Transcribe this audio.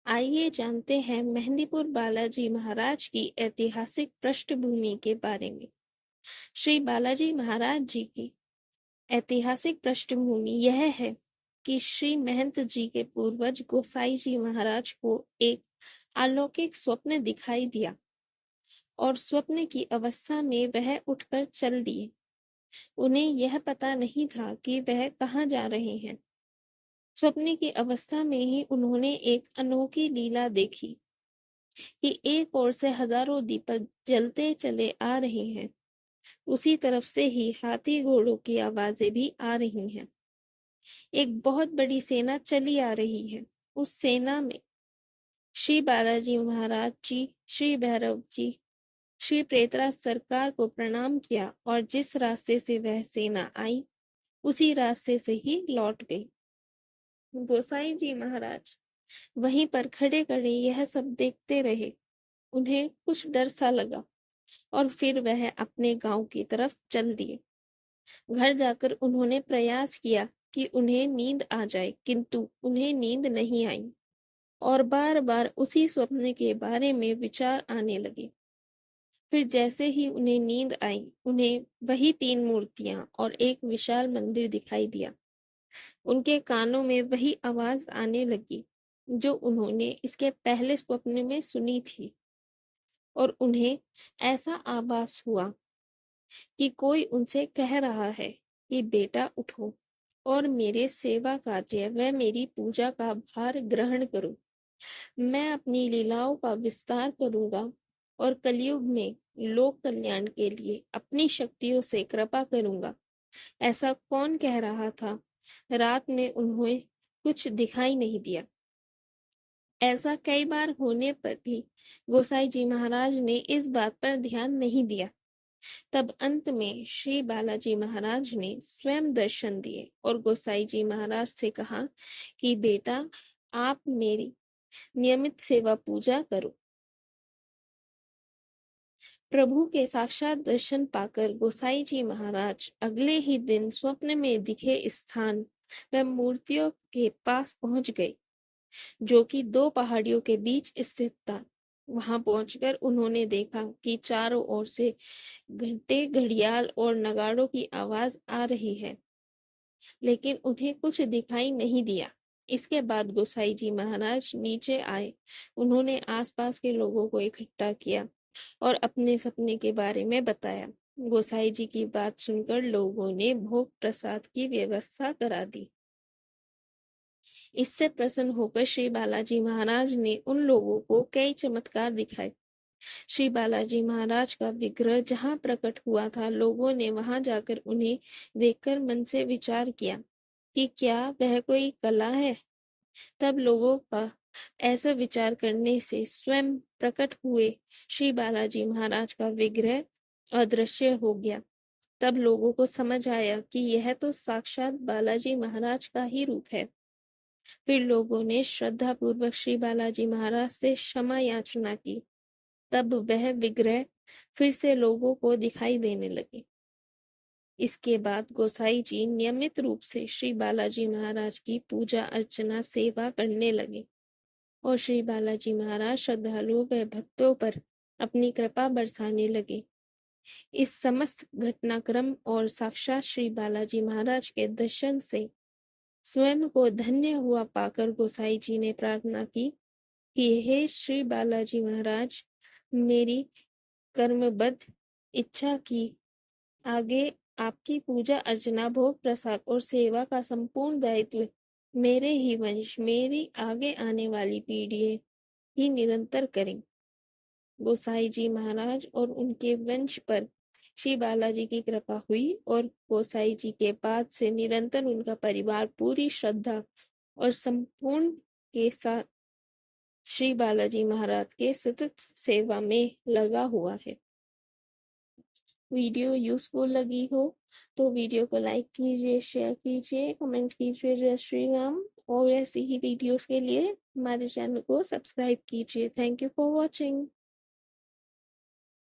आइए जानते हैं मेहंदीपुर बालाजी महाराज की ऐतिहासिक पृष्ठभूमि के बारे में। श्री बालाजी महाराज जी की ऐतिहासिक पृष्ठभूमि यह है कि श्री महंत जी के पूर्वज गोसाई जी महाराज को एक अलौकिक स्वप्न दिखाई दिया और स्वप्न की अवस्था में वह उठकर चल दिए। उन्हें यह पता नहीं था कि वह कहाँ जा रहे हैं। स्वप्न की अवस्था में ही उन्होंने एक अनोखी लीला देखी कि एक ओर से हजारों दीपक जलते चले आ रहे हैं, उसी तरफ से ही हाथी घोड़ों की आवाजें भी आ रही हैं। एक बहुत बड़ी सेना चली आ रही है। उस सेना में श्री बालाजी महाराज जी, श्री भैरव जी, श्री प्रेतराज सरकार को प्रणाम किया और जिस रास्ते से वह सेना आई उसी रास्ते से ही लौट गई। गोसाई जी महाराज वहीं पर खड़े खड़े यह सब देखते रहे। उन्हें कुछ डर सा लगा और फिर वह अपने गांव की तरफ चल दिए। घर जाकर उन्होंने प्रयास किया कि उन्हें नींद आ जाए, किंतु उन्हें नींद नहीं आई और बार बार उसी स्वप्न के बारे में विचार आने लगे। फिर जैसे ही उन्हें नींद आई, उन्हें वही 3 मूर्तियां और एक विशाल मंदिर दिखाई दिया। उनके कानों में वही आवाज आने लगी जो उन्होंने इसके पहले स्वप्न में सुनी थी और उन्हें ऐसा आभास हुआ कि कोई उनसे कह रहा है कि बेटा उठो और मेरे सेवा कार्य व मेरी पूजा का भार ग्रहण करो। मैं अपनी लीलाओं का विस्तार करूंगा और कलयुग में लोक कल्याण के लिए अपनी शक्तियों से कृपा करूंगा। ऐसा कौन कह रहा था? रात में उन्हें कुछ दिखाई नहीं दिया। ऐसा कई बार होने पर भी गोसाई जी महाराज ने इस बात पर ध्यान नहीं दिया। तब अंत में श्री बालाजी महाराज ने स्वयं दर्शन दिए और गोसाई जी महाराज से कहा कि बेटा, आप मेरी नियमित सेवा पूजा करो। प्रभु के साक्षात दर्शन पाकर गोसाई जी महाराज अगले ही दिन स्वप्न में दिखे स्थान व मूर्तियों के पास पहुंच गए, जो कि 2 पहाड़ियों के बीच स्थित था। वहां पहुंचकर उन्होंने देखा कि चारों ओर से घंटे, घड़ियाल और नगाड़ों की आवाज आ रही है, लेकिन उन्हें कुछ दिखाई नहीं दिया। इसके बाद गोसाई जी महाराज नीचे आए। उन्होंने आसपास के लोगों को इकट्ठा किया और अपने सपने के बारे में बताया। गोसाई जी की बात सुनकर लोगों ने भोग प्रसाद की व्यवस्था करा दी। इससे प्रसन्न होकर श्री बालाजी महाराज ने उन लोगों को कई चमत्कार दिखाए। श्री बालाजी महाराज का विग्रह जहाँ प्रकट हुआ था, लोगों ने वहां जाकर उन्हें देखकर मन से विचार किया कि क्या वह कोई कला है। तब लोगों का ऐसा विचार करने से स्वयं प्रकट हुए श्री बालाजी महाराज का विग्रह अदृश्य हो गया। तब लोगों को समझ आया कि यह तो साक्षात बालाजी महाराज का ही रूप है। फिर लोगों ने श्रद्धा पूर्वक श्री बालाजी महाराज से क्षमा याचना की। तब वह विग्रह फिर से लोगों को दिखाई देने लगे। इसके बाद गोसाई जी नियमित रूप से श्री बालाजी महाराज की पूजा अर्चना सेवा करने लगे और श्री बालाजी महाराज श्रद्धालुओं व भक्तों पर अपनी कृपा बरसाने लगे। इस समस्त घटनाक्रम और साक्षात श्री बालाजी महाराज के दर्शन से स्वयं को धन्य हुआ पाकर गोसाई जी ने प्रार्थना की कि हे श्री बालाजी महाराज, मेरी कर्मबद्ध इच्छा की आगे आपकी पूजा अर्चना, भोग प्रसाद और सेवा का संपूर्ण दायित्व मेरे ही वंश, मेरी आगे आने वाली पीढ़ी ही निरंतर करें। गोसाई जी महाराज और उनके वंश पर श्री बालाजी की कृपा हुई और गोसाई जी के बाद से निरंतर उनका परिवार पूरी श्रद्धा और संपूर्ण के साथ श्री बालाजी महाराज के सतत सेवा में लगा हुआ है। वीडियो यूजफुल लगी हो तो वीडियो को लाइक कीजिए, शेयर कीजिए, कमेंट कीजिए। जय श्री राम। और ऐसी ही वीडियोस के लिए हमारे चैनल को सब्सक्राइब कीजिए। Thank you for watching.